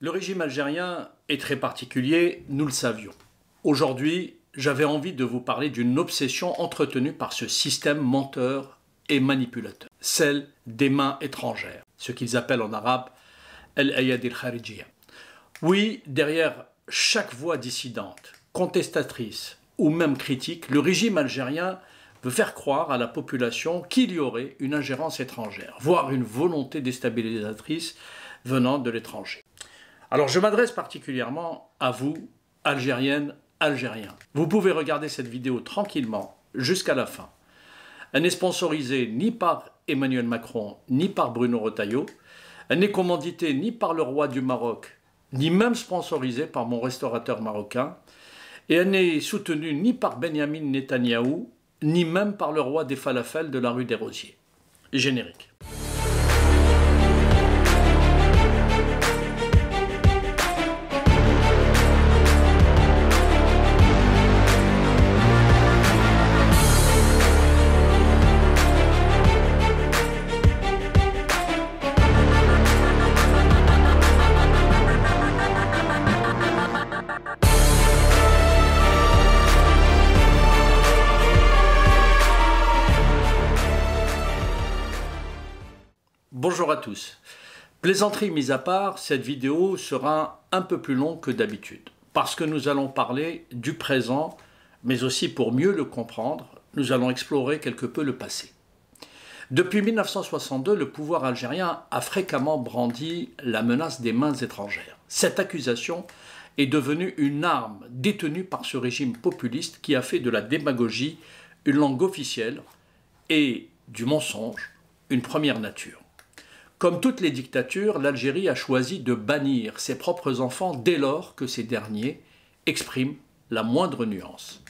Le régime algérien est très particulier, nous le savions. Aujourd'hui, j'avais envie de vous parler d'une obsession entretenue par ce système menteur et manipulateur, celle des mains étrangères, ce qu'ils appellent en arabe al-ayad al-kharijiyya. Oui, derrière chaque voix dissidente, contestatrice ou même critique, le régime algérien veut faire croire à la population qu'il y aurait une ingérence étrangère, voire une volonté déstabilisatrice venant de l'étranger. Alors je m'adresse particulièrement à vous, Algériennes, Algériens. Vous pouvez regarder cette vidéo tranquillement jusqu'à la fin. Elle n'est sponsorisée ni par Emmanuel Macron, ni par Bruno Retailleau. Elle n'est commanditée ni par le roi du Maroc, ni même sponsorisée par mon restaurateur marocain. Et elle n'est soutenue ni par Benyamin Netanyahou, ni même par le roi des falafels de la rue des Rosiers. Générique. Bonjour à tous. Plaisanterie mise à part, cette vidéo sera un peu plus longue que d'habitude, parce que nous allons parler du présent, mais aussi pour mieux le comprendre, nous allons explorer quelque peu le passé. Depuis 1962, le pouvoir algérien a fréquemment brandi la menace des mains étrangères. Cette accusation est devenue une arme détenue par ce régime populiste qui a fait de la démagogie une langue officielle et du mensonge une première nature. Comme toutes les dictatures, l'Algérie a choisi de bannir ses propres enfants dès lors que ces derniers expriment la moindre nuance.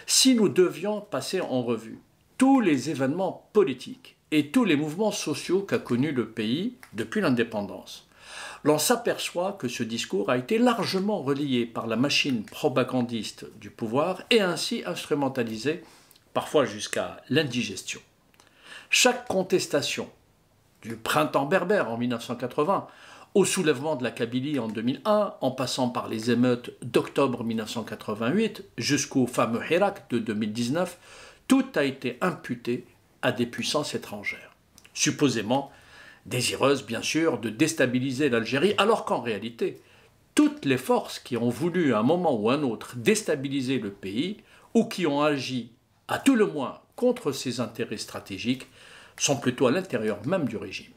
Si nous devions passer en revue tous les événements politiques et tous les mouvements sociaux qu'a connus le pays depuis l'indépendance, l'on s'aperçoit que ce discours a été largement relayé par la machine propagandiste du pouvoir et ainsi instrumentalisé, parfois jusqu'à l'indigestion. Chaque contestation, du printemps berbère en 1980 au soulèvement de la Kabylie en 2001, en passant par les émeutes d'octobre 1988 jusqu'au fameux Hirak de 2019, tout a été imputé à des puissances étrangères, supposément désireuses bien sûr de déstabiliser l'Algérie, alors qu'en réalité, toutes les forces qui ont voulu à un moment ou un autre déstabiliser le pays ou qui ont agi à tout le moins contre ses intérêts stratégiques sont plutôt à l'intérieur même du régime.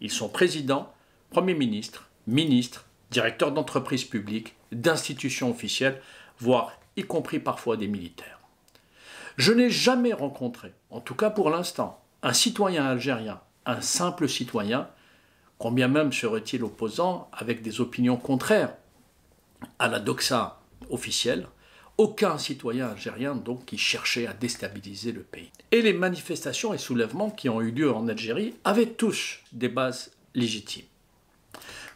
Ils sont présidents, premiers ministres, ministres, directeurs d'entreprises publiques, d'institutions officielles, voire y compris parfois des militaires. Je n'ai jamais rencontré, en tout cas pour l'instant, un citoyen algérien, un simple citoyen, combien même serait-il opposant avec des opinions contraires à la doxa officielle, aucun citoyen algérien donc qui cherchait à déstabiliser le pays. Et les manifestations et soulèvements qui ont eu lieu en Algérie avaient tous des bases légitimes.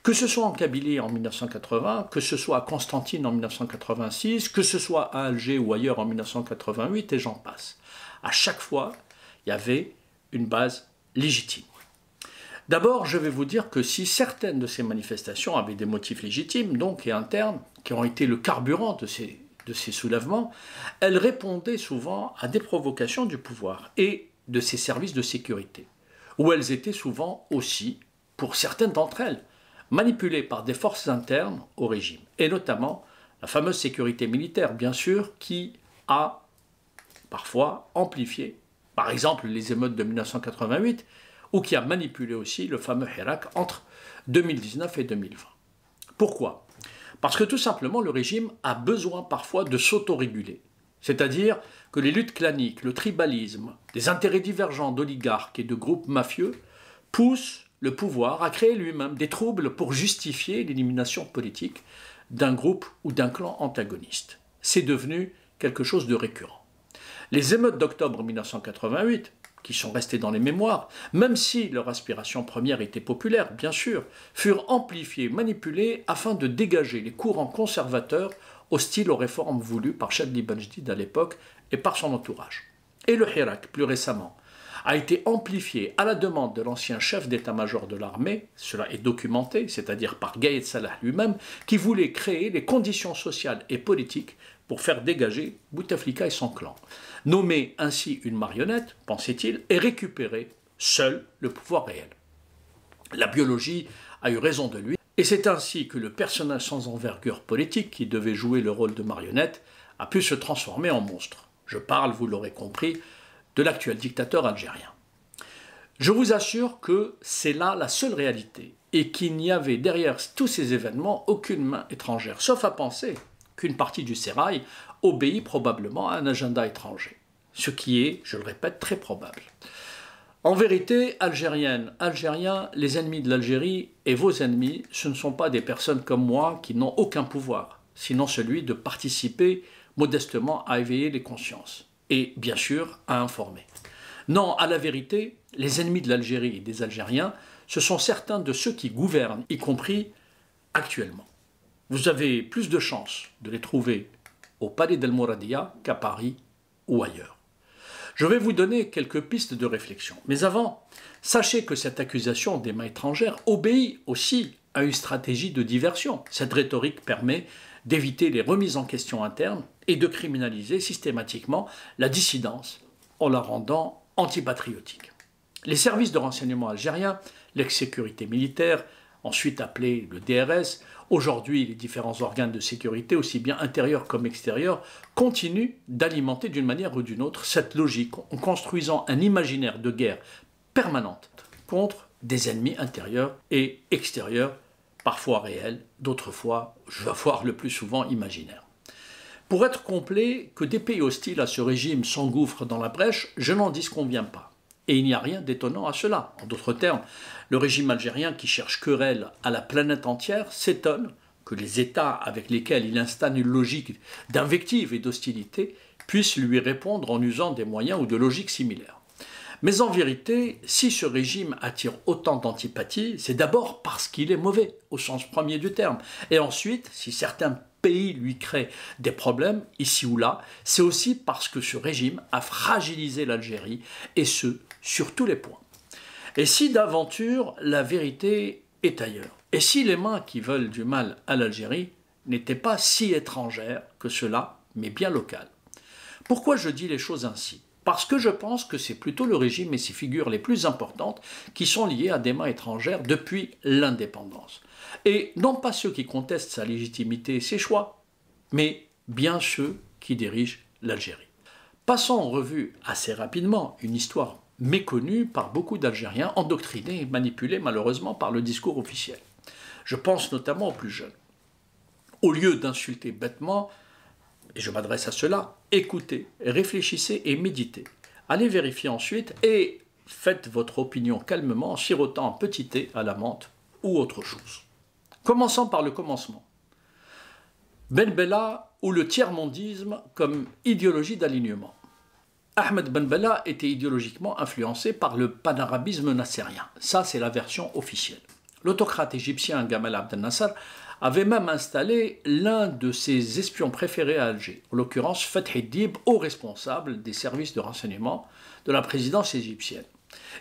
Que ce soit en Kabylie en 1980, que ce soit à Constantine en 1986, que ce soit à Alger ou ailleurs en 1988, et j'en passe. À chaque fois, il y avait une base légitime. D'abord, je vais vous dire que si certaines de ces manifestations avaient des motifs légitimes, donc et internes, qui ont été le carburant de ces soulèvements, elles répondaient souvent à des provocations du pouvoir et de ses services de sécurité, où elles étaient souvent aussi, pour certaines d'entre elles, manipulées par des forces internes au régime, et notamment la fameuse sécurité militaire, bien sûr, qui a parfois amplifié, par exemple, les émeutes de 1988, ou qui a manipulé aussi le fameux Hirak entre 2019 et 2020. Pourquoi ? Parce que tout simplement, le régime a besoin parfois de s'autoréguler. C'est-à-dire que les luttes claniques, le tribalisme, les intérêts divergents d'oligarques et de groupes mafieux poussent le pouvoir à créer lui-même des troubles pour justifier l'élimination politique d'un groupe ou d'un clan antagoniste. C'est devenu quelque chose de récurrent. Les émeutes d'octobre 1988, qui sont restés dans les mémoires, même si leur aspiration première était populaire, bien sûr, furent amplifiées, manipulées afin de dégager les courants conservateurs hostiles aux réformes voulues par Chadli Benjedid à l'époque et par son entourage. Et le Hirak, plus récemment, a été amplifié à la demande de l'ancien chef d'état-major de l'armée, cela est documenté, c'est-à-dire par Gaïd Salah lui-même, qui voulait créer les conditions sociales et politiques pour faire dégager Bouteflika et son clan. Nommer ainsi une marionnette, pensait-il, et récupérer seul le pouvoir réel. La biologie a eu raison de lui, et c'est ainsi que le personnage sans envergure politique, qui devait jouer le rôle de marionnette, a pu se transformer en monstre. Je parle, vous l'aurez compris, de l'actuel dictateur algérien. Je vous assure que c'est là la seule réalité, et qu'il n'y avait derrière tous ces événements aucune main étrangère, sauf à penser qu'une partie du sérail obéit probablement à un agenda étranger, ce qui est, je le répète, très probable. En vérité, Algériennes, Algériens, les ennemis de l'Algérie et vos ennemis, ce ne sont pas des personnes comme moi qui n'ont aucun pouvoir, sinon celui de participer modestement à éveiller les consciences et, bien sûr, à informer. Non, à la vérité, les ennemis de l'Algérie et des Algériens, ce sont certains de ceux qui gouvernent, y compris actuellement. Vous avez plus de chances de les trouver au Palais d'El Mouradia qu'à Paris ou ailleurs. Je vais vous donner quelques pistes de réflexion. Mais avant, sachez que cette accusation des mains étrangères obéit aussi à une stratégie de diversion. Cette rhétorique permet d'éviter les remises en question internes et de criminaliser systématiquement la dissidence en la rendant antipatriotique. Les services de renseignement algériens, l'ex-sécurité militaire, ensuite appelé le DRS, aujourd'hui les différents organes de sécurité, aussi bien intérieurs comme extérieurs, continuent d'alimenter d'une manière ou d'une autre cette logique en construisant un imaginaire de guerre permanente contre des ennemis intérieurs et extérieurs, parfois réels, d'autres fois, je vais voir le plus souvent, imaginaires. Pour être complet, que des pays hostiles à ce régime s'engouffrent dans la brèche, je n'en disconviens pas. Et il n'y a rien d'étonnant à cela. En d'autres termes, le régime algérien qui cherche querelle à la planète entière s'étonne que les États avec lesquels il installe une logique d'invective et d'hostilité puissent lui répondre en usant des moyens ou de logiques similaires. Mais en vérité, si ce régime attire autant d'antipathie, c'est d'abord parce qu'il est mauvais, au sens premier du terme. Et ensuite, si certains pays lui créent des problèmes, ici ou là, c'est aussi parce que ce régime a fragilisé l'Algérie, et ce, sur tous les points. Et si d'aventure, la vérité est ailleurs, et si les mains qui veulent du mal à l'Algérie n'étaient pas si étrangères que cela, mais bien locales. Pourquoi je dis les choses ainsi ? Parce que je pense que c'est plutôt le régime et ses figures les plus importantes qui sont liées à des mains étrangères depuis l'indépendance. Et non pas ceux qui contestent sa légitimité et ses choix, mais bien ceux qui dirigent l'Algérie. Passons en revue assez rapidement une histoire méconnue par beaucoup d'Algériens, endoctrinés et manipulés malheureusement par le discours officiel. Je pense notamment aux plus jeunes. Au lieu d'insulter bêtement, et je m'adresse à ceux-là, écoutez, réfléchissez et méditez. Allez vérifier ensuite et faites votre opinion calmement en sirotant un petit thé à la menthe ou autre chose. Commençons par le commencement. Ben Bella ou le tiers-mondisme comme idéologie d'alignement. Ahmed Ben Bella était idéologiquement influencé par le panarabisme nassérien. Ça, c'est la version officielle. L'autocrate égyptien Gamal Abdel Nasser avait même installé l'un de ses espions préférés à Alger, en l'occurrence Fethi Dib, haut responsable des services de renseignement de la présidence égyptienne.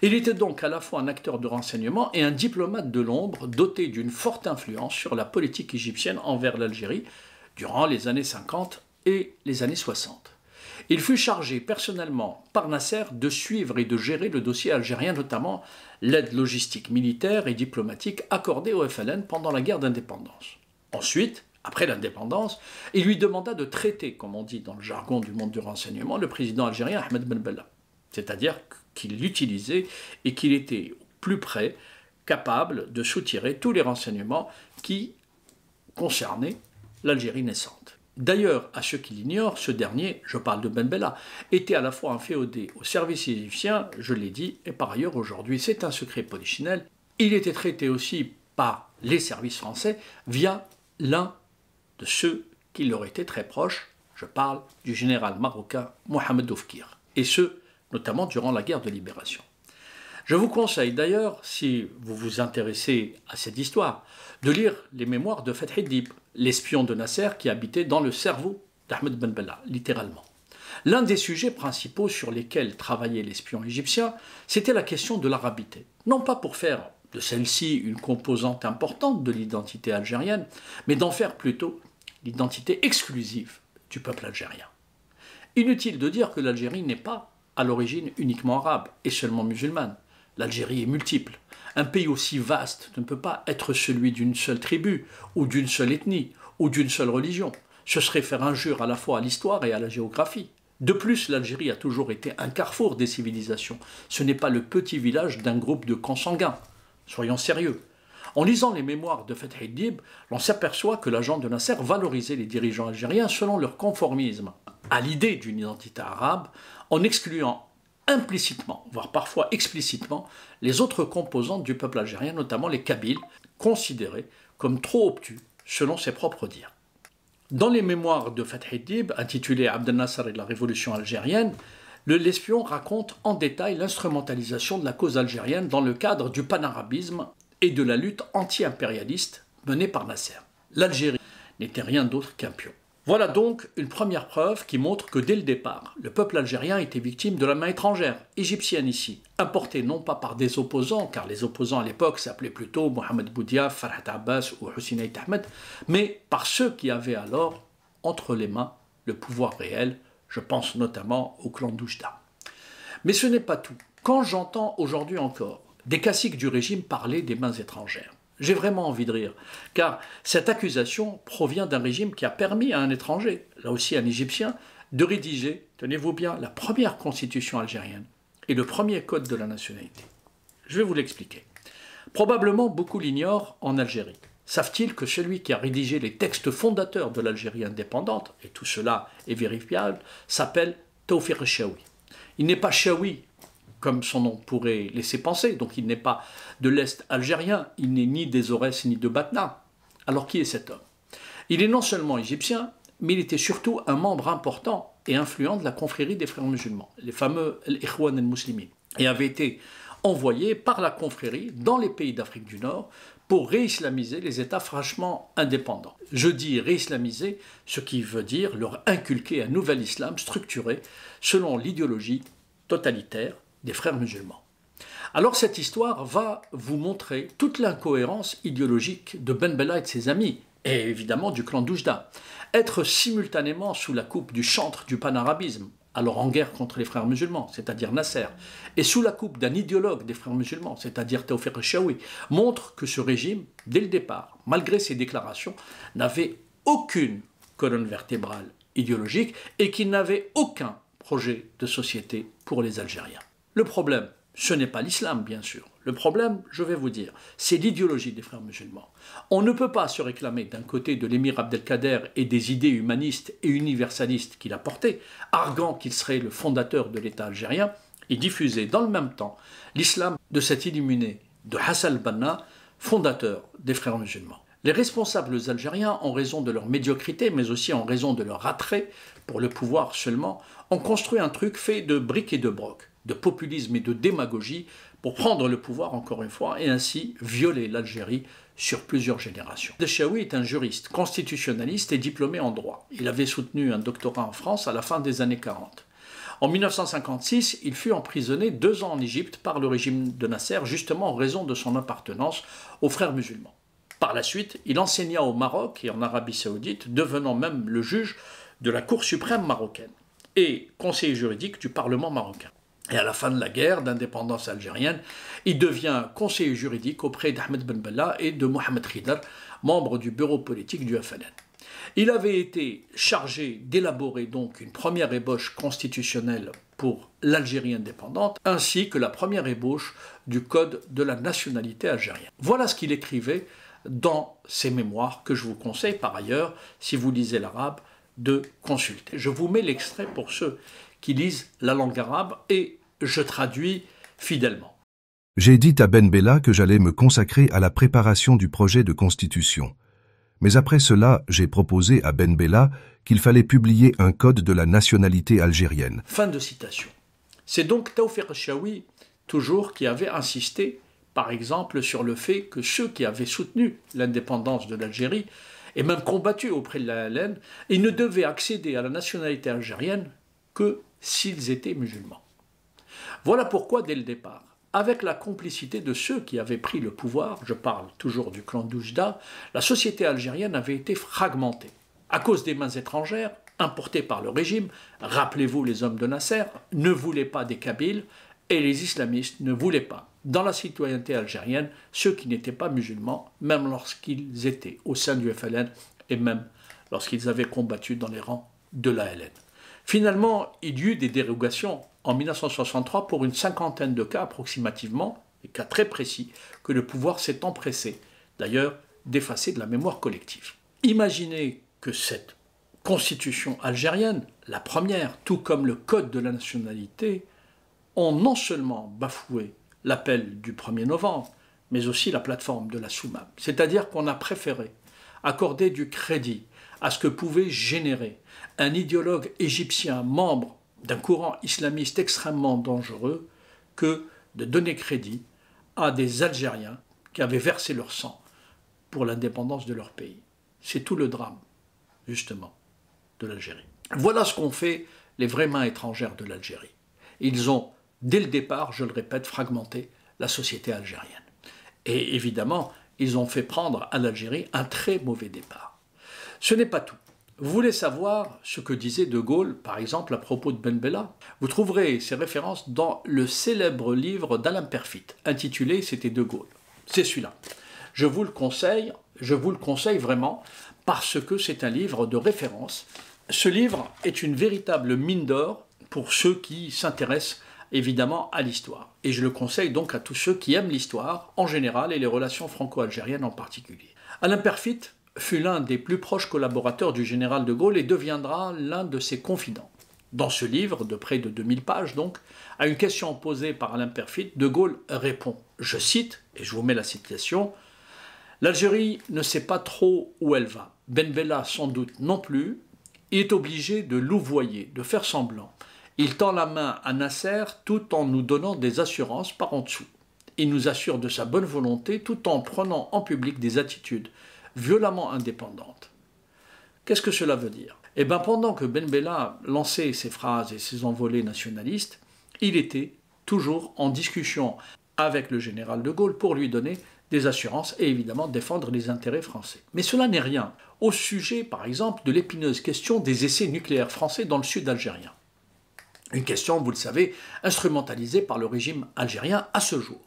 Il était donc à la fois un acteur de renseignement et un diplomate de l'ombre doté d'une forte influence sur la politique égyptienne envers l'Algérie durant les années 50 et les années 60. Il fut chargé personnellement par Nasser de suivre et de gérer le dossier algérien, notamment l'aide logistique militaire et diplomatique accordée au FLN pendant la guerre d'indépendance. Ensuite, après l'indépendance, il lui demanda de traiter, comme on dit dans le jargon du monde du renseignement, le président algérien Ahmed Ben Bella. C'est-à-dire qu'il l'utilisait et qu'il était au plus près capable de soutirer tous les renseignements qui concernaient l'Algérie naissante. D'ailleurs, à ceux qui l'ignorent, ce dernier, je parle de Ben Bella, était à la fois un féodé au service égyptien, je l'ai dit, et par ailleurs aujourd'hui c'est un secret polichinelle. Il était traité aussi par les services français via l'un de ceux qui leur étaient très proches, je parle du général marocain Mohamed Oufkir, et ce, notamment durant la guerre de libération. Je vous conseille d'ailleurs, si vous vous intéressez à cette histoire, de lire les mémoires de Fethi Dib, l'espion de Nasser qui habitait dans le cerveau d'Ahmed Ben Bella, littéralement. L'un des sujets principaux sur lesquels travaillait l'espion égyptien, c'était la question de l'arabité. Non pas pour faire de celle-ci une composante importante de l'identité algérienne, mais d'en faire plutôt l'identité exclusive du peuple algérien. Inutile de dire que l'Algérie n'est pas à l'origine uniquement arabe et seulement musulmane. L'Algérie est multiple. Un pays aussi vaste ne peut pas être celui d'une seule tribu, ou d'une seule ethnie, ou d'une seule religion. Ce serait faire injure à la fois à l'histoire et à la géographie. De plus, l'Algérie a toujours été un carrefour des civilisations. Ce n'est pas le petit village d'un groupe de consanguins. Soyons sérieux. En lisant les mémoires de Fath el-Dib, l'on s'aperçoit que l'agent de Nasser valorisait les dirigeants algériens selon leur conformisme à l'idée d'une identité arabe, en excluant implicitement, voire parfois explicitement, les autres composantes du peuple algérien, notamment les Kabyles, considérés comme trop obtus, selon ses propres dires. Dans les mémoires de Fath el-Dib, intitulées Abdel Nasser et la révolution algérienne, l'espion raconte en détail l'instrumentalisation de la cause algérienne dans le cadre du panarabisme et de la lutte anti-impérialiste menée par Nasser. L'Algérie n'était rien d'autre qu'un pion. Voilà donc une première preuve qui montre que dès le départ, le peuple algérien était victime de la main étrangère, égyptienne ici, importée non pas par des opposants, car les opposants à l'époque s'appelaient plutôt Mohamed Boudiaf, Farhat Abbas ou Hussein Ait Ahmed, mais par ceux qui avaient alors entre les mains le pouvoir réel, je pense notamment au clan d'Oujda. Mais ce n'est pas tout. Quand j'entends aujourd'hui encore des caciques du régime parler des mains étrangères, j'ai vraiment envie de rire, car cette accusation provient d'un régime qui a permis à un étranger, là aussi un Égyptien, de rédiger, tenez-vous bien, la première constitution algérienne et le premier code de la nationalité. Je vais vous l'expliquer. Probablement beaucoup l'ignorent en Algérie. Savent-ils que celui qui a rédigé les textes fondateurs de l'Algérie indépendante, et tout cela est vérifiable, s'appelle Tawfiq Chaoui. Il n'est pas Chaoui, comme son nom pourrait laisser penser, donc il n'est pas de l'Est algérien, il n'est ni des Aurès ni de Batna. Alors qui est cet homme? Il est non seulement égyptien, mais il était surtout un membre important et influent de la confrérie des frères musulmans, les fameux Ikhwan al-Muslimin, et avait été envoyé par la confrérie dans les pays d'Afrique du Nord pour réislamiser les États franchement indépendants. Je dis réislamiser, ce qui veut dire leur inculquer un nouvel islam structuré selon l'idéologie totalitaire des frères musulmans. Alors cette histoire va vous montrer toute l'incohérence idéologique de Ben Bella et de ses amis, et évidemment du clan d'Oujda. Être simultanément sous la coupe du chantre du panarabisme, alors en guerre contre les frères musulmans, c'est-à-dire Nasser, et sous la coupe d'un idéologue des frères musulmans, c'est-à-dire Tawfiq Chaoui, montre que ce régime, dès le départ, malgré ses déclarations, n'avait aucune colonne vertébrale idéologique et qu'il n'avait aucun projet de société pour les Algériens. Le problème, ce n'est pas l'islam, bien sûr. Le problème, je vais vous dire, c'est l'idéologie des frères musulmans. On ne peut pas se réclamer d'un côté de l'émir Abdelkader et des idées humanistes et universalistes qu'il a portées, arguant qu'il serait le fondateur de l'État algérien, et diffuser dans le même temps l'islam de cet illuminé de Hassan al-Banna, fondateur des frères musulmans. Les responsables algériens, en raison de leur médiocrité, mais aussi en raison de leur attrait pour le pouvoir seulement, ont construit un truc fait de briques et de broc, de populisme et de démagogie pour prendre le pouvoir encore une fois et ainsi violer l'Algérie sur plusieurs générations. Chaoui est un juriste, constitutionnaliste et diplômé en droit. Il avait soutenu un doctorat en France à la fin des années 40. En 1956, il fut emprisonné 2 ans en Égypte par le régime de Nasser, justement en raison de son appartenance aux frères musulmans. Par la suite, il enseigna au Maroc et en Arabie Saoudite, devenant même le juge de la Cour suprême marocaine et conseiller juridique du Parlement marocain. Et à la fin de la guerre d'indépendance algérienne, il devient conseiller juridique auprès d'Ahmed Ben Bella et de Mohamed Khidr, membre du bureau politique du FLN. Il avait été chargé d'élaborer donc une première ébauche constitutionnelle pour l'Algérie indépendante, ainsi que la première ébauche du code de la nationalité algérienne. Voilà ce qu'il écrivait dans ses mémoires, que je vous conseille par ailleurs, si vous lisez l'arabe, de consulter. Je vous mets l'extrait pour ceux qui lisent la langue arabe et je traduis fidèlement. J'ai dit à Ben Bella que j'allais me consacrer à la préparation du projet de constitution. Mais après cela, j'ai proposé à Ben Bella qu'il fallait publier un code de la nationalité algérienne. Fin de citation. C'est donc Tawfiq Chaoui, toujours, qui avait insisté, par exemple, sur le fait que ceux qui avaient soutenu l'indépendance de l'Algérie et même combattu auprès de la LN, ils ne devaient accéder à la nationalité algérienne que s'ils étaient musulmans. Voilà pourquoi, dès le départ, avec la complicité de ceux qui avaient pris le pouvoir, je parle toujours du clan d'Oujda, la société algérienne avait été fragmentée. À cause des mains étrangères, importées par le régime, rappelez-vous les hommes de Nasser, ne voulaient pas des Kabyles, et les islamistes ne voulaient pas, dans la citoyenneté algérienne, ceux qui n'étaient pas musulmans, même lorsqu'ils étaient au sein du FLN, et même lorsqu'ils avaient combattu dans les rangs de l'ALN. Finalement, il y eut des dérogations en 1963 pour une cinquantaine de cas approximativement, des cas très précis, que le pouvoir s'est empressé, d'ailleurs, d'effacer de la mémoire collective. Imaginez que cette constitution algérienne, la première, tout comme le code de la nationalité, ont non seulement bafoué l'appel du 1er novembre, mais aussi la plateforme de la Soumam. C'est-à-dire qu'on a préféré accorder du crédit à ce que pouvait générer un idéologue égyptien membre d'un courant islamiste extrêmement dangereux que de donner crédit à des Algériens qui avaient versé leur sang pour l'indépendance de leur pays. C'est tout le drame, justement, de l'Algérie. Voilà ce qu'ont fait les vraies mains étrangères de l'Algérie. Ils ont, dès le départ, je le répète, fragmenté la société algérienne. Et évidemment, ils ont fait prendre à l'Algérie un très mauvais départ. Ce n'est pas tout. Vous voulez savoir ce que disait De Gaulle, par exemple, à propos de Ben Bella? Vous trouverez ces références dans le célèbre livre d'Alain Perfit, intitulé « C'était De Gaulle ». C'est celui-là. Je vous le conseille vraiment, parce que c'est un livre de référence. Ce livre est une véritable mine d'or pour ceux qui s'intéressent évidemment à l'histoire. Et je le conseille donc à tous ceux qui aiment l'histoire en général et les relations franco-algériennes en particulier. Alain Perfit fut l'un des plus proches collaborateurs du général de Gaulle et deviendra l'un de ses confidents. Dans ce livre, de près de 2000 pages donc, à une question posée par Alain Perfit, de Gaulle répond, je cite, et je vous mets la citation, « L'Algérie ne sait pas trop où elle va. Ben Bella sans doute non plus. Il est obligé de louvoyer, de faire semblant. Il tend la main à Nasser tout en nous donnant des assurances par en dessous. Il nous assure de sa bonne volonté tout en prenant en public des attitudes violemment indépendantes. » Qu'est-ce que cela veut dire? Eh bien, pendant que Ben Bella lançait ses phrases et ses envolées nationalistes, il était toujours en discussion avec le général de Gaulle pour lui donner des assurances et évidemment défendre les intérêts français. Mais cela n'est rien au sujet, par exemple, de l'épineuse question des essais nucléaires français dans le sud algérien. Une question, vous le savez, instrumentalisée par le régime algérien à ce jour.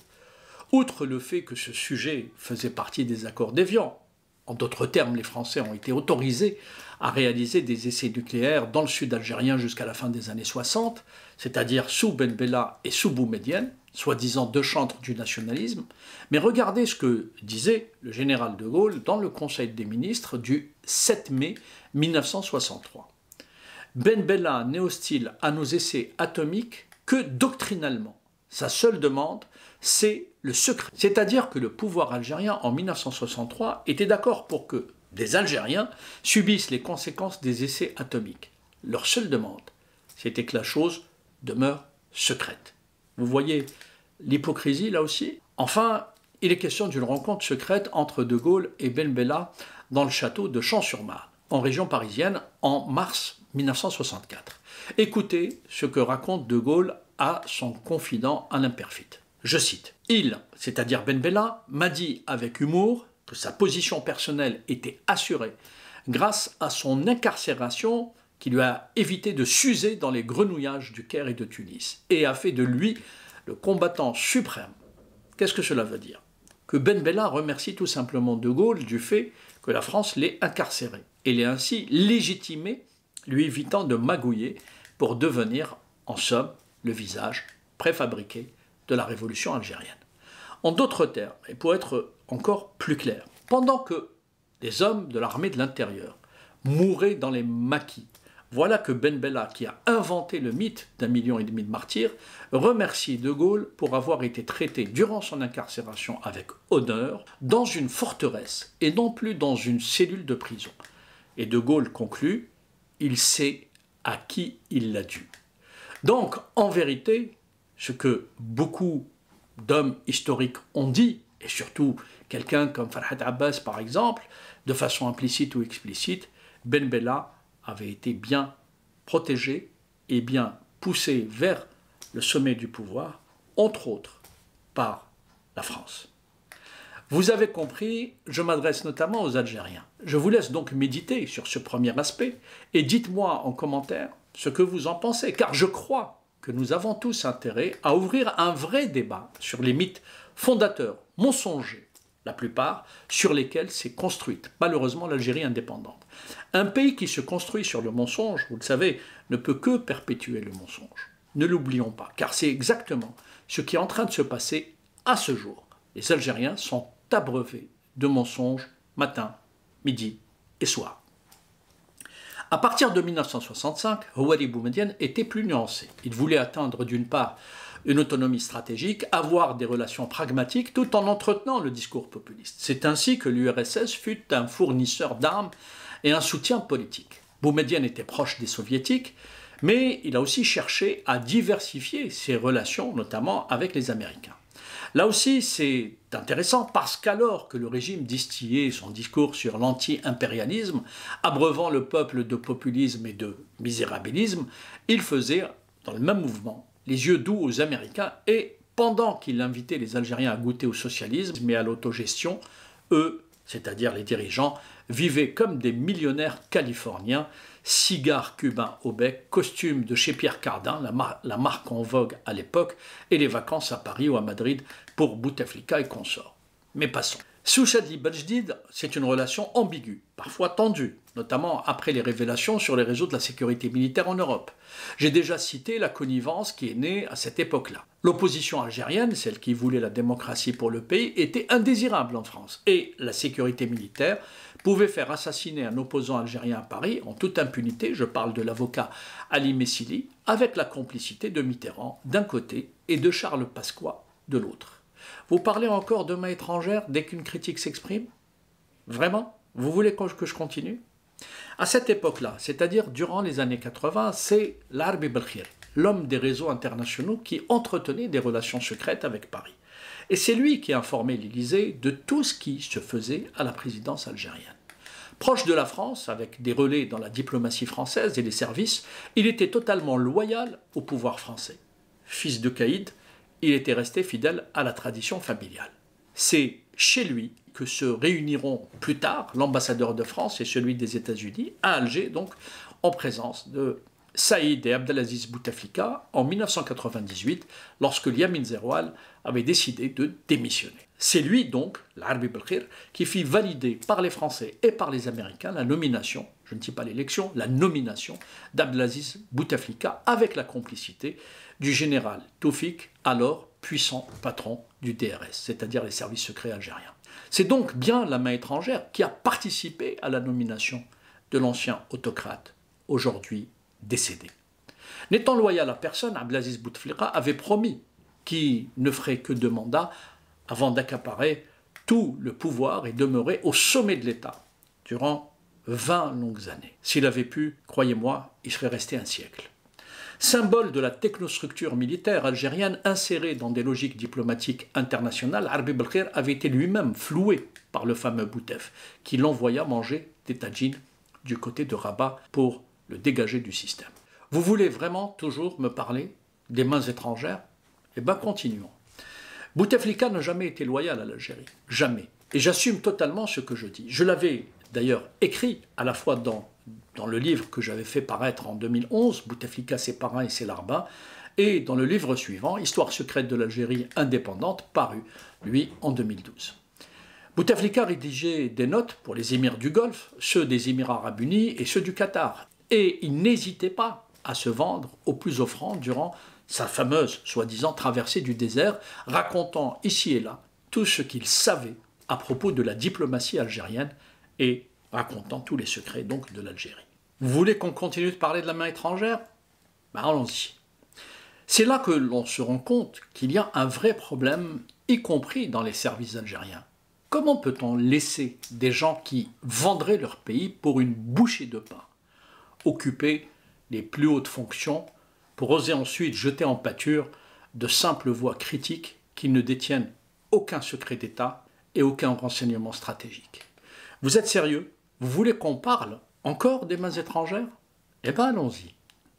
Outre le fait que ce sujet faisait partie des accords d'Évian, en d'autres termes, les Français ont été autorisés à réaliser des essais nucléaires dans le sud algérien jusqu'à la fin des années 60, c'est-à-dire sous Ben Bella et sous Boumedienne, soi-disant deux chantres du nationalisme. Mais regardez ce que disait le général de Gaulle dans le Conseil des ministres du 7 mai 1963. Ben Bella n'est hostile à nos essais atomiques que doctrinalement. Sa seule demande, c'est le secret. C'est-à-dire que le pouvoir algérien, en 1963, était d'accord pour que des Algériens subissent les conséquences des essais atomiques. Leur seule demande, c'était que la chose demeure secrète. Vous voyez l'hypocrisie là aussi? Enfin, il est question d'une rencontre secrète entre De Gaulle et Ben Bella dans le château de Champs-sur-Marne, en région parisienne, en mars 1964. Écoutez ce que raconte De Gaulle à son confident Alain Perfit. Je cite, « Il, c'est-à-dire Ben Bella, m'a dit avec humour que sa position personnelle était assurée grâce à son incarcération qui lui a évité de s'user dans les grenouillages du Caire et de Tunis et a fait de lui le combattant suprême. » Qu'est-ce que cela veut dire? Que Ben Bella remercie tout simplement De Gaulle du fait que la France l'ait incarcéré et l'ait ainsi légitimé, lui évitant de magouiller pour devenir, en somme, le visage préfabriqué de la révolution algérienne. En d'autres termes, et pour être encore plus clair, pendant que les hommes de l'armée de l'intérieur mouraient dans les maquis, voilà que Ben Bella, qui a inventé le mythe d'1,5 million de martyrs, remercie De Gaulle pour avoir été traité durant son incarcération avec honneur dans une forteresse et non plus dans une cellule de prison. Et De Gaulle conclut, il sait à qui il l'a dû. Donc, en vérité, ce que beaucoup d'hommes historiques ont dit, et surtout quelqu'un comme Farhat Abbas par exemple, de façon implicite ou explicite, Ben Bella avait été bien protégé est bien poussé vers le sommet du pouvoir, entre autres par la France. Vous avez compris, je m'adresse notamment aux Algériens. Je vous laisse donc méditer sur ce premier aspect et dites-moi en commentaire ce que vous en pensez, car je crois que nous avons tous intérêt à ouvrir un vrai débat sur les mythes fondateurs, mensongers, la plupart, sur lesquels s'est construite malheureusement l'Algérie indépendante. Un pays qui se construit sur le mensonge, vous le savez, ne peut que perpétuer le mensonge. Ne l'oublions pas, car c'est exactement ce qui est en train de se passer à ce jour. Les Algériens sont abreuvés de mensonges matin, midi et soir. À partir de 1965, Houari Boumedienne était plus nuancé. Il voulait atteindre d'une part une autonomie stratégique, avoir des relations pragmatiques tout en entretenant le discours populiste. C'est ainsi que l'URSS fut un fournisseur d'armes et un soutien politique. Boumedienne était proche des soviétiques, mais il a aussi cherché à diversifier ses relations, notamment avec les Américains. Là aussi, c'est intéressant parce qu'alors que le régime distillait son discours sur l'anti-impérialisme, abreuvant le peuple de populisme et de misérabilisme, il faisait, dans le même mouvement, les yeux doux aux Américains et, pendant qu'il invitait les Algériens à goûter au socialisme et à l'autogestion, eux, c'est-à-dire les dirigeants, vivaient comme des millionnaires californiens, cigares cubains au bec, costumes de chez Pierre Cardin, la marque en vogue à l'époque, et les vacances à Paris ou à Madrid pour Bouteflika et consorts. Mais passons. Sous Chadli Bejdid, c'est une relation ambiguë, parfois tendue, notamment après les révélations sur les réseaux de la sécurité militaire en Europe. J'ai déjà cité la connivence qui est née à cette époque-là. L'opposition algérienne, celle qui voulait la démocratie pour le pays, était indésirable en France, et la sécurité militaire pouvait faire assassiner un opposant algérien à Paris en toute impunité, je parle de l'avocat Ali Messili, avec la complicité de Mitterrand d'un côté et de Charles Pasqua de l'autre. Vous parlez encore de main étrangère dès qu'une critique s'exprime? Vraiment? Vous voulez que je continue? À cette époque-là, c'est-à-dire durant les années 80, c'est l'Arbi Belkhir, l'homme des réseaux internationaux qui entretenait des relations secrètes avec Paris. Et c'est lui qui informait l'Élysée de tout ce qui se faisait à la présidence algérienne. Proche de la France, avec des relais dans la diplomatie française et les services, il était totalement loyal au pouvoir français. Fils de caïd, il était resté fidèle à la tradition familiale. C'est chez lui que se réuniront plus tard l'ambassadeur de France et celui des États-Unis, à Alger, donc en présence de Saïd et Abdelaziz Bouteflika en 1998, lorsque Yamin Zeroual avait décidé de démissionner. C'est lui donc, l'Arbi Belkhir, qui fit valider par les Français et par les Américains la nomination, je ne dis pas l'élection, la nomination d'Abdelaziz Bouteflika avec la complicité du général Toufik, alors puissant patron du DRS, c'est-à-dire les services secrets algériens. C'est donc bien la main étrangère qui a participé à la nomination de l'ancien autocrate, aujourd'hui décédé. N'étant loyal à personne, Abdelaziz Bouteflika avait promis qu'il ne ferait que 2 mandats avant d'accaparer tout le pouvoir et demeurer au sommet de l'État durant 20 longues années. S'il avait pu, croyez-moi, il serait resté un siècle. Symbole de la technostructure militaire algérienne insérée dans des logiques diplomatiques internationales, Arbi Belkhir avait été lui-même floué par le fameux Boutef, qui l'envoya manger des tadjines du côté de Rabat pour le dégager du système. Vous voulez vraiment toujours me parler des mains étrangères? Eh bien, continuons. Bouteflika n'a jamais été loyal à l'Algérie. Jamais. Et j'assume totalement ce que je dis. Je l'avais d'ailleurs écrit à la fois dans le livre que j'avais fait paraître en 2011, Bouteflika, ses parrains et ses larbins, et dans le livre suivant, Histoire secrète de l'Algérie indépendante, paru, lui, en 2012. Bouteflika rédigeait des notes pour les émirs du Golfe, ceux des Émirats arabes unis et ceux du Qatar. Et il n'hésitait pas à se vendre aux plus offrants durant sa fameuse, soi-disant, traversée du désert, racontant ici et là tout ce qu'il savait à propos de la diplomatie algérienne et racontant tous les secrets donc de l'Algérie. Vous voulez qu'on continue de parler de la main étrangère? Ben allons-y. C'est là que l'on se rend compte qu'il y a un vrai problème, y compris dans les services algériens. Comment peut-on laisser des gens qui vendraient leur pays pour une bouchée de pain occuper les plus hautes fonctions pour oser ensuite jeter en pâture de simples voix critiques qui ne détiennent aucun secret d'État et aucun renseignement stratégique? Vous êtes sérieux? Vous voulez qu'on parle encore des mains étrangères? Eh bien allons-y.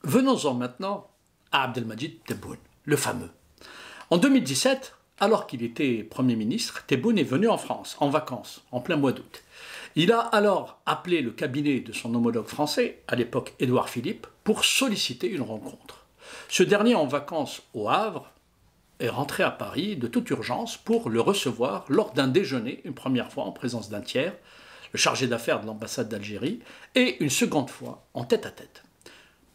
Venons-en maintenant à Abdelmadjid Tebboune, le fameux. En 2017, alors qu'il était Premier ministre, Tebboune est venu en France, en vacances, en plein mois d'août. Il a alors appelé le cabinet de son homologue français, à l'époque Édouard Philippe, pour solliciter une rencontre. Ce dernier, en vacances au Havre, est rentré à Paris de toute urgence pour le recevoir lors d'un déjeuner, une première fois en présence d'un tiers, le chargé d'affaires de l'ambassade d'Algérie, et une seconde fois en tête-à-tête.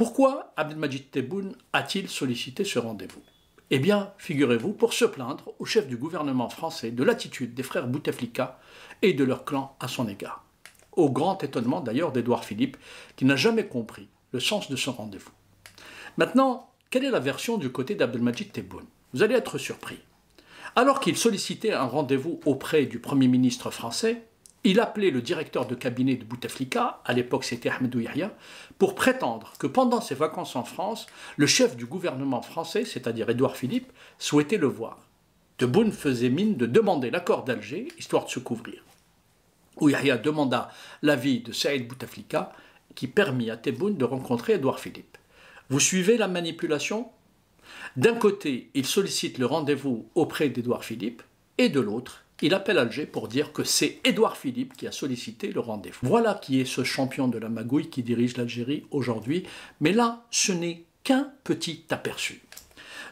Pourquoi Abdelmadjid Tebboune a-t-il sollicité ce rendez-vous? Eh bien, figurez-vous, pour se plaindre au chef du gouvernement français de l'attitude des frères Bouteflika et de leur clan à son égard. Au grand étonnement d'ailleurs d'Édouard Philippe, qui n'a jamais compris le sens de ce rendez-vous. Maintenant, quelle est la version du côté d'Abdelmadjid Tebboune? Vous allez être surpris. Alors qu'il sollicitait un rendez-vous auprès du Premier ministre français, il appelait le directeur de cabinet de Bouteflika, à l'époque c'était Ahmedou Yahya, pour prétendre que pendant ses vacances en France, le chef du gouvernement français, c'est-à-dire Édouard Philippe, souhaitait le voir. Tebboune faisait mine de demander l'accord d'Alger, histoire de se couvrir. Yahya demanda l'avis de Saïd Bouteflika, qui permit à Tebboune de rencontrer Édouard Philippe. Vous suivez la manipulation? D'un côté, il sollicite le rendez-vous auprès d'Édouard Philippe, et de l'autre, il appelle Alger pour dire que c'est Édouard Philippe qui a sollicité le rendez-vous. Voilà qui est ce champion de la magouille qui dirige l'Algérie aujourd'hui, mais là, ce n'est qu'un petit aperçu.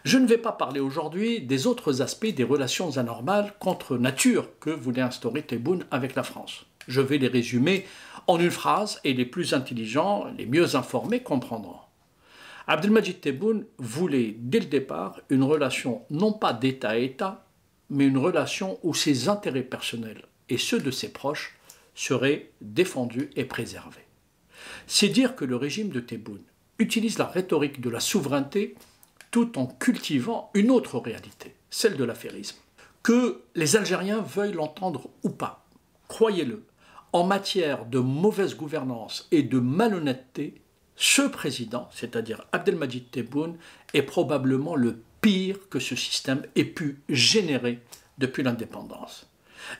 Je ne vais pas parler aujourd'hui des autres aspects des relations anormales contre nature que voulait instaurer Tebboune avec la France. Je vais les résumer en une phrase et les plus intelligents, les mieux informés comprendront. Abdelmadjid Tebboune voulait dès le départ une relation non pas d'État à État, mais une relation où ses intérêts personnels et ceux de ses proches seraient défendus et préservés. C'est dire que le régime de Tebboune utilise la rhétorique de la souveraineté tout en cultivant une autre réalité, celle de l'affairisme. Que les Algériens veuillent l'entendre ou pas, croyez-le, en matière de mauvaise gouvernance et de malhonnêteté, ce président, c'est-à-dire Abdelmadjid Tebboune, est probablement le pire que ce système ait pu générer depuis l'indépendance.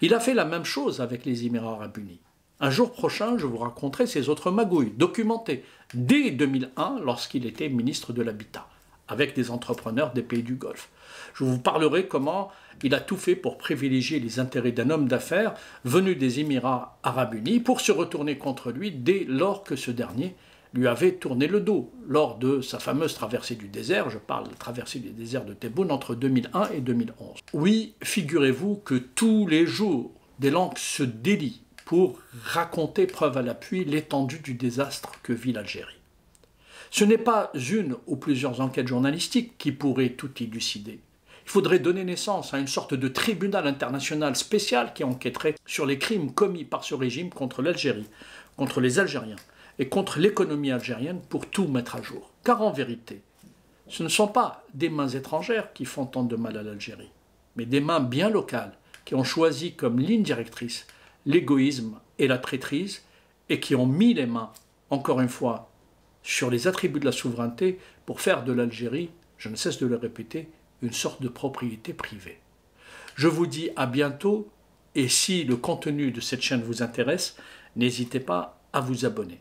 Il a fait la même chose avec les Émirats arabes unis. Un jour prochain, je vous raconterai ces autres magouilles, documentées dès 2001 lorsqu'il était ministre de l'Habitat, avec des entrepreneurs des pays du Golfe. Je vous parlerai comment il a tout fait pour privilégier les intérêts d'un homme d'affaires venu des Émirats arabes unis pour se retourner contre lui dès lors que ce dernier lui avait tourné le dos lors de sa fameuse traversée du désert, je parle de la traversée du désert de Tebboune entre 2001 et 2011. Oui, figurez-vous que tous les jours, des langues se délient pour raconter preuve à l'appui l'étendue du désastre que vit l'Algérie. Ce n'est pas une ou plusieurs enquêtes journalistiques qui pourraient tout élucider. Il faudrait donner naissance à une sorte de tribunal international spécial qui enquêterait sur les crimes commis par ce régime contre l'Algérie, contre les Algériens, et contre l'économie algérienne pour tout mettre à jour. Car en vérité, ce ne sont pas des mains étrangères qui font tant de mal à l'Algérie, mais des mains bien locales qui ont choisi comme ligne directrice l'égoïsme et la traîtrise et qui ont mis les mains, encore une fois, sur les attributs de la souveraineté pour faire de l'Algérie, je ne cesse de le répéter, une sorte de propriété privée. Je vous dis à bientôt et si le contenu de cette chaîne vous intéresse, n'hésitez pas à vous abonner.